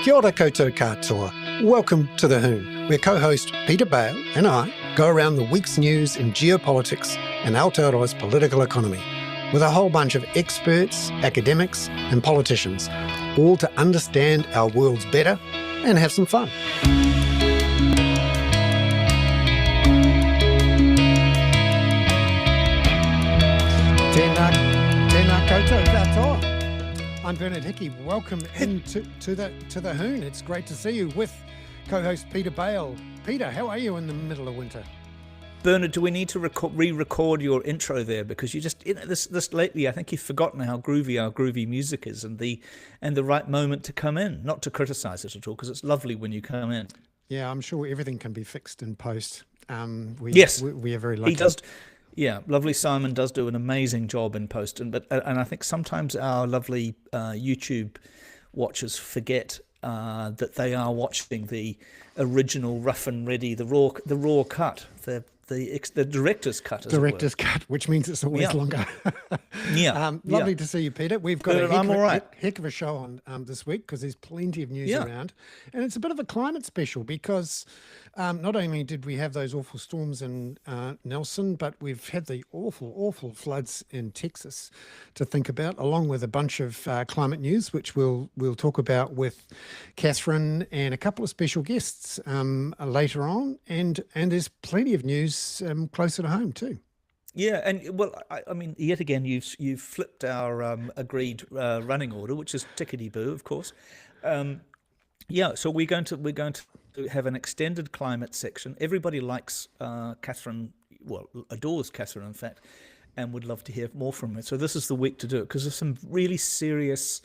Kia ora koutou katoa. Welcome to The Hoon, where co-host Peter Bale and I go around the week's news in geopolitics and Aotearoa's political economy with a whole bunch of experts, academics and politicians, all to understand our worlds better and have some fun. Tēnā koutou katoa. I'm Bernard Hickey. Welcome into the Hoon. It's great to see you with co-host Peter Bale. Peter, how are you in the middle of winter? Bernard, do we need to re-record your intro there? Because you just, this lately, I think you've forgotten how groovy our groovy music is and the right moment to come in. Not to criticise it at all, because it's lovely when you come in. Yeah, I'm sure everything can be fixed in post. Yes, we are very lucky. He does. Yeah, lovely Simon does do an amazing job in post, and I think sometimes our lovely YouTube watchers forget that they are watching the original rough and ready, the raw cut, the director's cut. Director's cut, which means it's always longer. Lovely to see you, Peter. We've got a heck of a show on this week because there's plenty of news around, and it's a bit of a climate special because not only did we have those awful storms in Nelson, but we've had the awful floods in Texas to think about, along with a bunch of climate news, which we'll talk about with Catherine and a couple of special guests later on, and there's plenty of news closer to home too. Yeah, and well, I mean, yet again, you've flipped our agreed running order, which is tickety-boo, of course. So we're going to have an extended climate section. Everybody likes Catherine, well, adores Catherine, in fact, and would love to hear more from her. So this is the week to do it, because there's some really serious,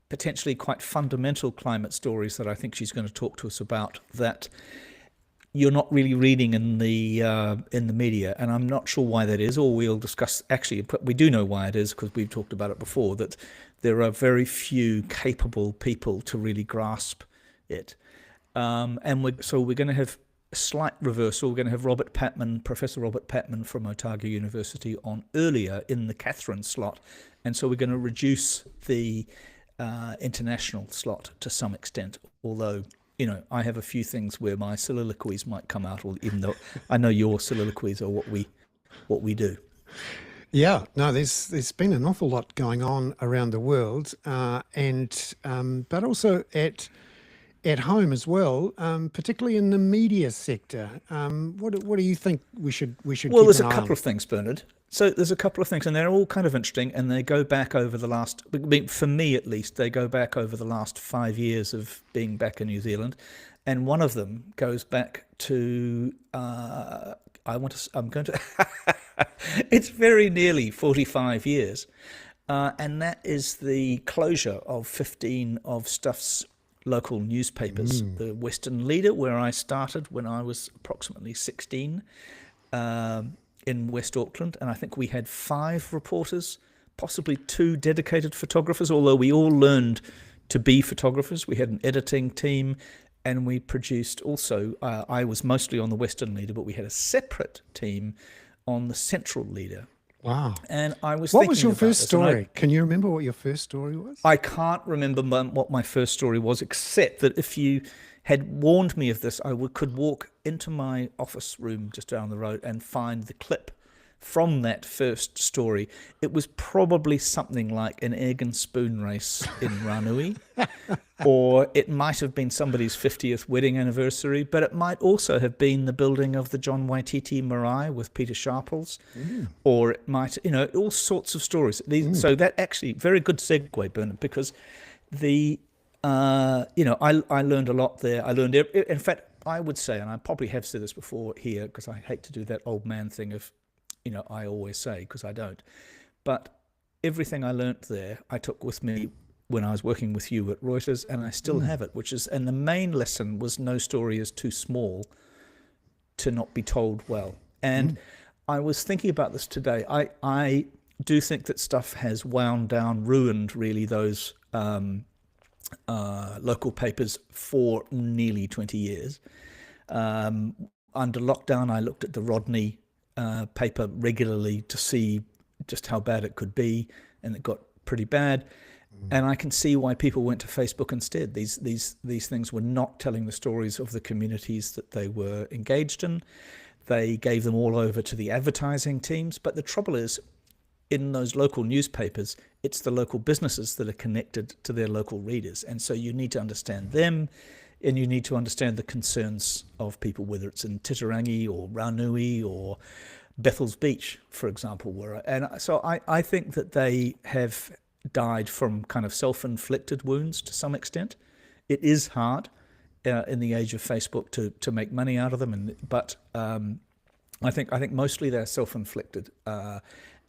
potentially quite fundamental climate stories that I think she's going to talk to us about that you're not really reading in the media, and I'm not sure why that is, or we'll discuss. Actually, we do know why it is, because we've talked about it before, that there are very few capable people to really grasp it. And we're going to have a slight reversal. We're going to have Professor Robert Patman from Otago University on earlier in the Catherine slot, and so we're going to reduce the international slot to some extent, although I have a few things where my soliloquies might come out, even though I know your soliloquies are what we do. Yeah, no, there's been an awful lot going on around the world, but also at home as well, particularly in the media sector. What do you think we should? Well, there's a couple of things, Bernard. So there's a couple of things, and they're all kind of interesting, and they go back over the last, for me at least, they go back over the last 5 years of being back in New Zealand, and one of them goes back to it's very nearly 45 years, and that is the closure of 15 of Stuff's local newspapers. The Western Leader, where I started when I was approximately 16. In West Auckland, and I think we had 5 reporters, possibly 2 dedicated photographers, although we all learned to be photographers. We had an editing team, and we produced also, I was mostly on the Western Leader, but we had a separate team on the Central Leader. Wow. And I was What was your first story? Can you remember what your first story was? I can't remember what my first story was, except that if you had warned me of this, I could walk into my office room just down the road and find the clip from that first story. It was probably something like an egg and spoon race in Ranui, or it might have been somebody's 50th wedding anniversary, but it might also have been the building of the John Waititi Marae with Peter Sharples, or it might, all sorts of stories. So that actually, very good segue, Bernard, because I learned a lot there. In fact, I would say, and I probably have said this before here, because I hate to do that old man thing of, I always say, because I don't. But everything I learnt there, I took with me when I was working with you at Reuters, and I still have it, and the main lesson was no story is too small to not be told well. And I was thinking about this today. I do think that Stuff has wound down, ruined really those local papers for nearly 20 years. Under lockdown, I looked at the Rodney paper regularly to see just how bad it could be, and it got pretty bad. And I can see why people went to Facebook instead. These things were not telling the stories of the communities that they were engaged in. They gave them all over to the advertising teams. But the trouble is, in those local newspapers, it's the local businesses that are connected to their local readers. And so you need to understand them, and you need to understand the concerns of people, whether it's in Titirangi or Ranui or Bethel's Beach, for example. So I think that they have died from kind of self-inflicted wounds to some extent. It is hard in the age of Facebook to make money out of them, but I think mostly they're self-inflicted.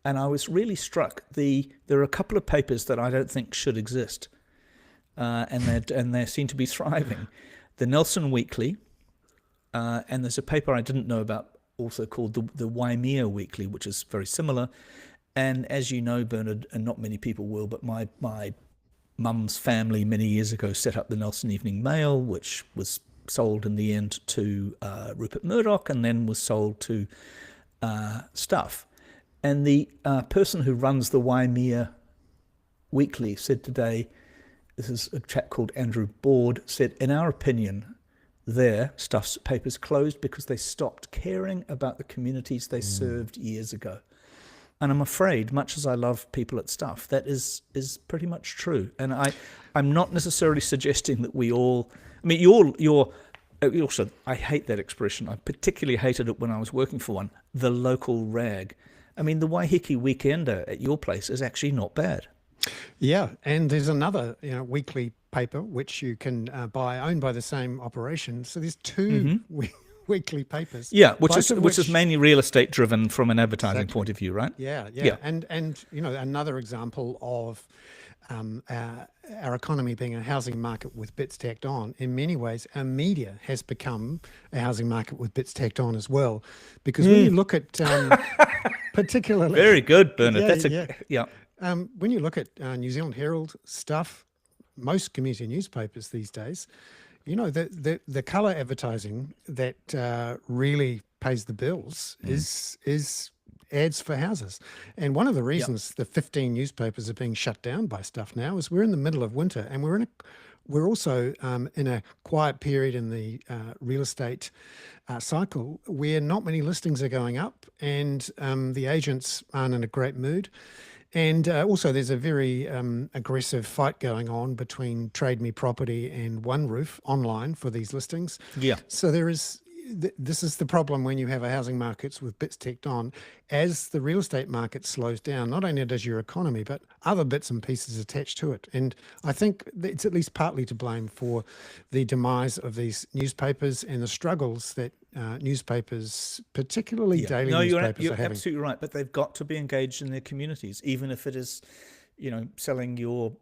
And I was really struck. There are a couple of papers that I don't think should exist, and they seem to be thriving. The Nelson Weekly, and there's a paper I didn't know about also called the Waimea Weekly, which is very similar. And as you know, Bernard, and not many people will, but my mum's family many years ago set up the Nelson Evening Mail, which was sold in the end to Rupert Murdoch, and then was sold to Stuff. And the person who runs the Waimea Weekly said today, this is a chap called Andrew Board, said, in our opinion, their Stuff's papers closed because they stopped caring about the communities they served years ago. And I'm afraid, much as I love people at Stuff, that is pretty much true. And I'm not necessarily suggesting that we all, I mean, also, I hate that expression. I particularly hated it when I was working for one, the local rag. I mean, the Waiheke Weekender at your place is actually not bad. Yeah, and there's another weekly paper which you can buy, owned by the same operation. So there's two weekly papers. Yeah, which is mainly real estate driven from an advertising point of view, right? Yeah. And another example of our economy being a housing market with bits tacked on. In many ways, our media has become a housing market with bits tacked on as well, because when you look at particularly very good, Bernard. When you look at New Zealand Herald, Stuff, most community newspapers these days, the colour advertising that really pays the bills is ads for houses. And one of the reasons the 15 newspapers are being shut down by Stuff now is we're in the middle of winter, and we're also in a quiet period in the real estate cycle where not many listings are going up, and the agents aren't in a great mood. And also there's a very aggressive fight going on between Trade Me Property and One Roof online for these listings. Yeah. So this is the problem when you have a housing markets with bits tacked on. As the real estate market slows down, not only does your economy, but other bits and pieces attached to it. And I think it's at least partly to blame for the demise of these newspapers and the struggles that newspapers, particularly daily newspapers, you're are having. Absolutely right. But they've got to be engaged in their communities, even if it is, selling your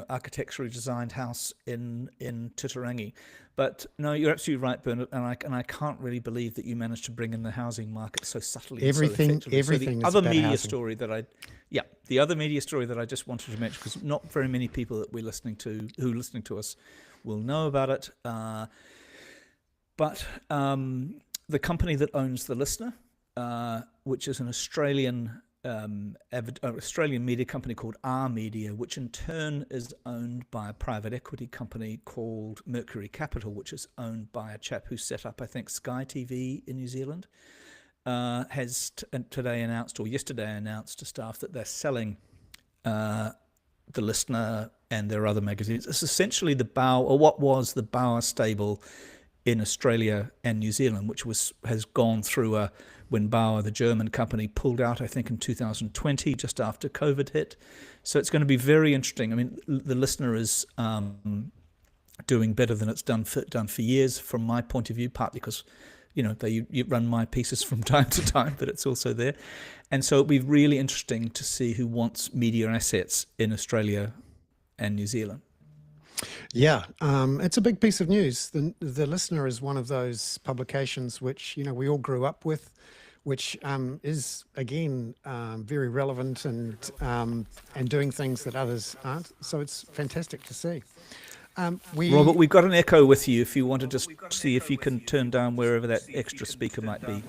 architecturally designed house in Titirangi. But no, you're absolutely right, Bernard, and I can't really believe that you managed to bring in the housing market so subtly. Everything so the other media story that the other media story that I just wanted to mention, because not very many people that who are listening to us will know about it. But the company that owns The Listener, which is an Australian media company called R Media, which in turn is owned by a private equity company called Mercury Capital, which is owned by a chap who set up, I think, Sky TV in New Zealand, has yesterday announced to staff that they're selling The Listener and their other magazines. It's essentially what was the Bauer stable in Australia and New Zealand, which has gone through when Bauer, the German company, pulled out, I think, in 2020, just after COVID hit. So it's going to be very interesting. I mean, The Listener is doing better than it's done for years, from my point of view, partly because, you run my pieces from time to time, but it's also there. And so it'll be really interesting to see who wants media assets in Australia and New Zealand. Yeah, it's a big piece of news. The Listener is one of those publications which we all grew up with, which is again very relevant and doing things that others aren't. So it's fantastic to see. Robert, we've got an echo with you. If you want to just see if you can turn down wherever that extra speaker might be.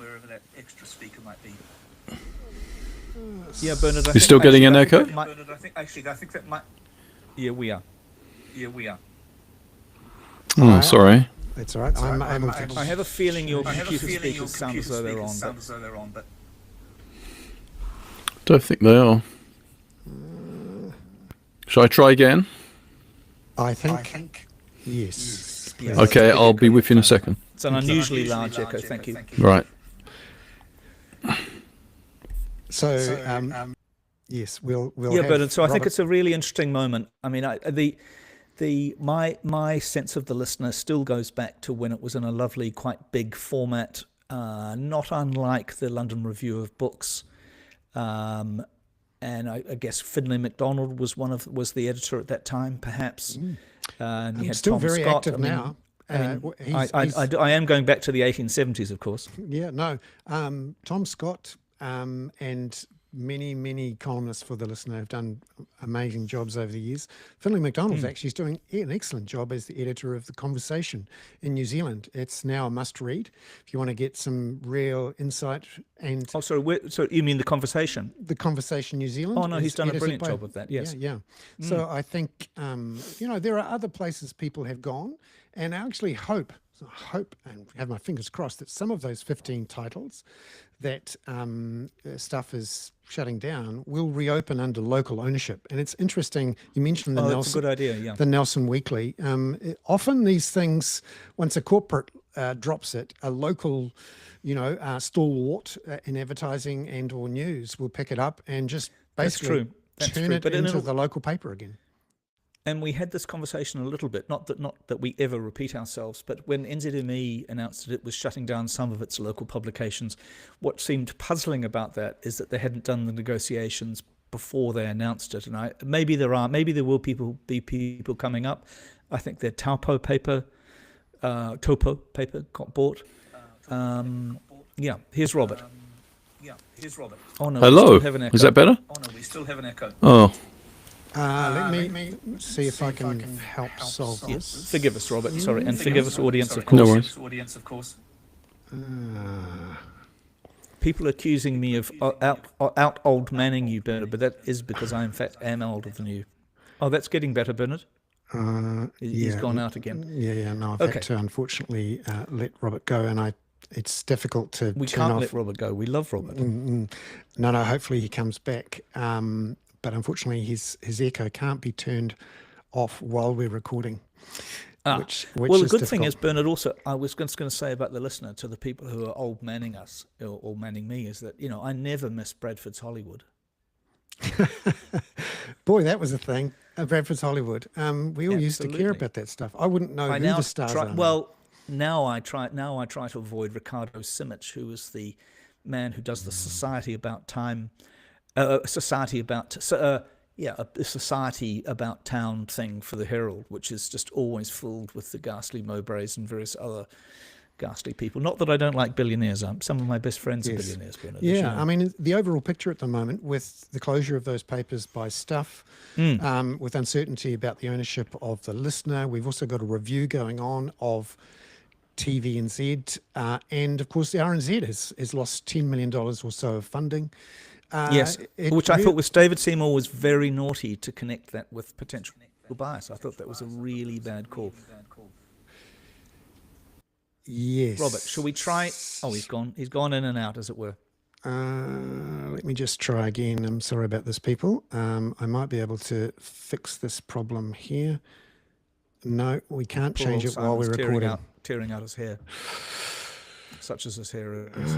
Yeah, Bernard. You're still getting an echo? I think that might. Yeah, we are. Oh, sorry. That's all right. I'm able to. I have a feeling your computer speakers sound as though they're on, but Don't think they are. Shall I try again? I think yes. Okay, I'll be with you in a second. It's an unusually large echo. Thank you. Right. So, yes, we'll. Yeah, but so I think it's a really interesting moment. I mean, my sense of the listener still goes back to when it was in a lovely, quite big format, not unlike the London Review of Books. And I guess Finlay MacDonald was the editor at that time, perhaps. And you had still Tom very Scott. active now. I am going back to the 1870s, of course. Yeah, no. Tom Scott and many columnists for the Listener have done amazing jobs over the years. Finlay MacDonald's actually is doing an excellent job as the editor of The Conversation in New Zealand. It's now a must read if you want to get some real insight. And so you mean The Conversation? The Conversation New Zealand. Oh no, he's done a brilliant job with that. Yes. Yeah. So I think there are other places people have gone, and I actually hope and have my fingers crossed that some of those 15 titles that stuff is shutting down will reopen under local ownership. And it's interesting, you mentioned the Nelson. That's a good idea, yeah. The Nelson Weekly. Often these things, once a corporate drops it, a local, stalwart in advertising and or news will pick it up and just basically turn it into the local paper again. And we had this conversation a little bit, not that we ever repeat ourselves, but when NZME announced that it was shutting down some of its local publications, what seemed puzzling about that is that they hadn't done the negotiations before they announced it. And maybe there will be people coming up. I think their Topo paper got bought. Here's Robert. Oh no, hello. We still have an echo. Is that better? Oh no, we still have an echo. Oh. Let me see if I can help solve this. Yes. Forgive us, Robert. Sorry, and forgive us, audience, of course. No worries. People accusing me of out old manning you, Bernard, but that is because I in fact am older than you. Oh, that's getting better, Bernard. He's gone out again. Yeah. No, I've had to unfortunately let Robert go, and it's difficult to. We can't let Robert go. We love Robert. No. Hopefully he comes back. But unfortunately, his echo can't be turned off while we're recording. Which well, the good thing is, Bernard, also, I was just going to say about the listener to the people who are old manning us or manning me is that, I never miss Bradford's Hollywood. Boy, that was a thing. Bradford's Hollywood. We all used to care about that stuff. I wouldn't know who the stars are. Well, now I try to avoid Ricardo Simic, who is the man who does the Society About Time. A Society About Town thing for the Herald, which is just always filled with the ghastly Mowbrays and various other ghastly people. Not that I don't like billionaires. Some of my best friends are billionaires. Bernard, I mean, the overall picture at the moment with the closure of those papers by Stuff, with uncertainty about the ownership of the Listener, we've also got a review going on of TVNZ, and of course the RNZ has lost $10 million or so of funding. Yes, which I thought was David Seymour was very naughty to connect that with potential bias. I thought that was a really bad call. Yes. Robert, shall we try? Oh, he's gone. He's gone in and out, as it were. Let me just try again. I'm sorry about this, people. I might be able to fix this problem here. No, we can't change it while we're recording. Tearing out his hair. Such as his hair is.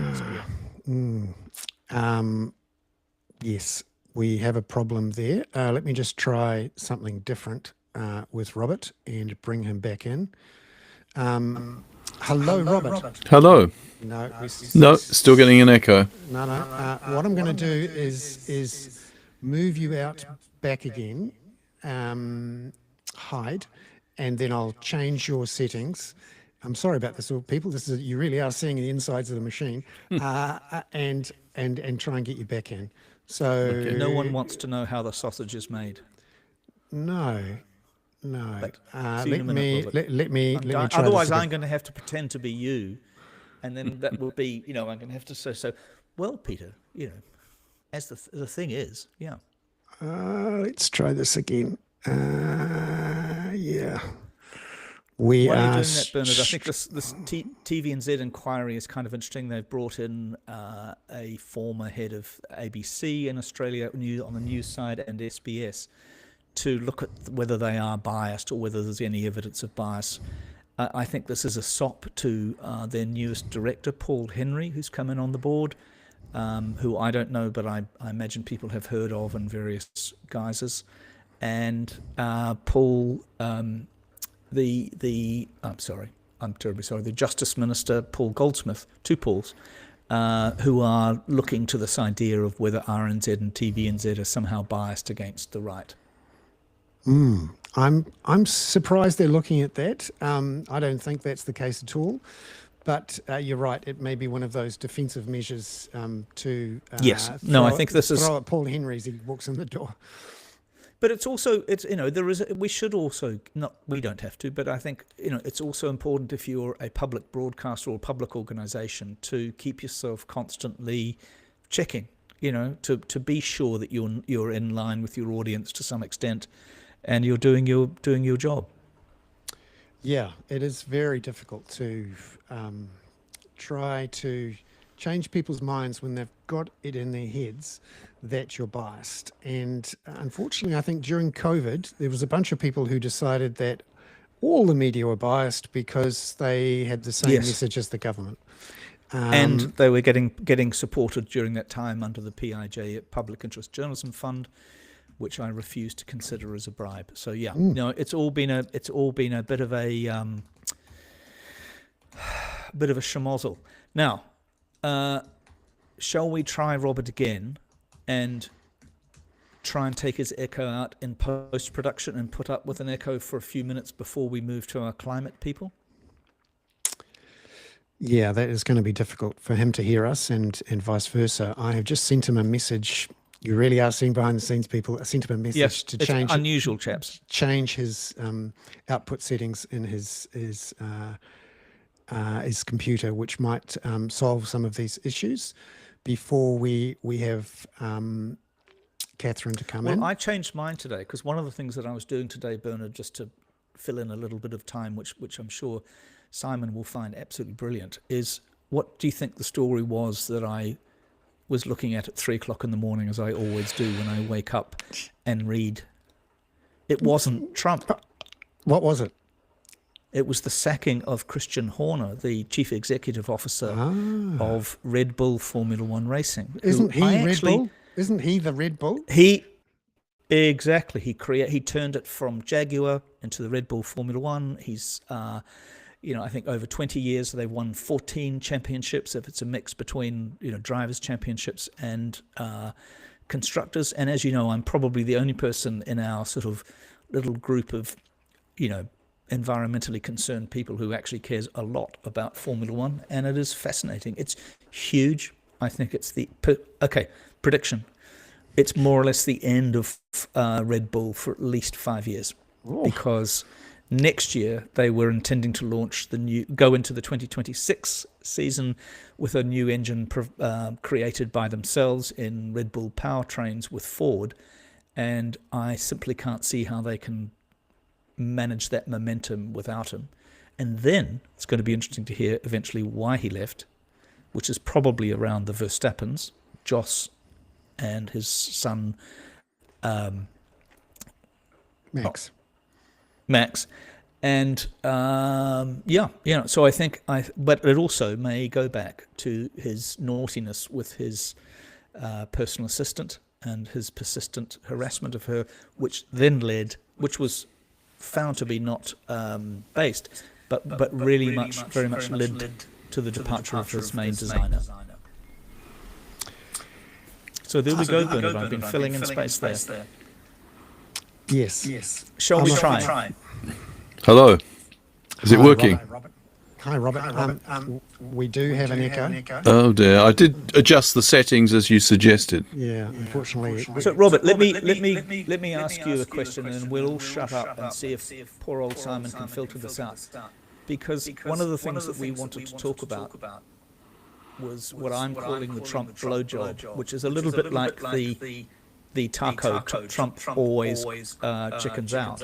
Yes, we have a problem there. Let me just try something different with Robert and bring him back in. Hello, Robert. Hello. No, still getting an echo. No. What I'm going to do is move you out back again, hide, and then I'll change your settings. I'm sorry about this, people. You really are seeing the insides of the machine, and try and get you back in. So okay. No one wants to know how the sausage is made. No. Let me try. Otherwise, I'm going to have to pretend to be you, and then that will be, I'm going to have to say so. Well, Peter, as the thing is, yeah. Let's try this again. Yeah. We While are. you're doing that, Bernard, I think this TVNZ inquiry is kind of interesting. They've brought in a former head of ABC in Australia on the news side and SBS to look at whether they are biased or whether there's any evidence of bias. I think this is a sop to their newest director, Paul Henry, who's come in on the board, who I don't know, but I imagine people have heard of in various guises. And Paul... I'm terribly sorry, the Justice Minister, Paul Goldsmith, two Pauls, who are looking to this idea of whether RNZ and TVNZ are somehow biased against the right. I'm surprised they're looking at that. I don't think that's the case at all. But you're right, it may be one of those defensive measures to I think this is throw at Paul Henry as he walks in the door. But it's we should also we don't have to, but I think it's also important if you're a public broadcaster or a public organisation to keep yourself constantly checking, to be sure that you're in line with your audience to some extent, and you're doing your job. Yeah, it is very difficult to try to change people's minds when they've got it in their heads that you're biased. And unfortunately, I think during COVID, there was a bunch of people who decided that all the media were biased because they had the same message as the government. And they were getting supported during that time under the PIJ, Public Interest Journalism Fund, which I refuse to consider as a bribe. So it's all been a bit of a schmozzle. Now, shall we try Robert again and try and take his echo out in post-production and put up with an echo for a few minutes before we move to our climate people? Yeah, that is going to be difficult for him to hear us and vice versa. I have just sent him a message. You really are seeing behind the scenes, people. I sent him a message to change. It's unusual, chaps. Change his output settings in his computer, which might solve some of these issues before we have Catherine to come in. Well, I changed mine today because one of the things that I was doing today, Bernard, just to fill in a little bit of time, which I'm sure Simon will find absolutely brilliant, is what do you think the story was that I was looking at 3 o'clock in the morning, as I always do when I wake up and read? It wasn't Trump. What was it? It was the sacking of Christian Horner, the chief executive officer of Red Bull Formula One Racing. Isn't he Red Bull? Isn't he the Red Bull? Exactly. He turned it from Jaguar into the Red Bull Formula One. He's, I think over 20 years they've won 14 championships. If it's a mix between drivers' championships and constructors. And as you know, I'm probably the only person in our sort of little group of, environmentally concerned people who actually cares a lot about Formula One, and it is fascinating. It's huge. I think it's prediction. It's more or less the end of Red Bull for at least 5 years, because next year they were intending to launch go into the 2026 season with a new engine created by themselves in Red Bull powertrains with Ford, and I simply can't see how they can manage that momentum without him. And then it's going to be interesting to hear eventually why he left, which is probably around the Verstappens, Jos and his son Max. And so I think but it also may go back to his naughtiness with his personal assistant and his persistent harassment of her, which was found to be not based, but really very much led to the departure of his main designer. So there we go, Bernard. I've been filling in space there. Yes. Shall we try? Hello. Is it working? Hi, Robert. We do have an echo. Oh dear, I did adjust the settings as you suggested. Yeah, unfortunately. So, Robert, let me ask you a question, and we'll all shut up and see if poor old Simon can filter this out. Because one of the things that we wanted to talk about was what I'm calling the Trump blowjob, which is a little bit like the the taco Trump always chickens out.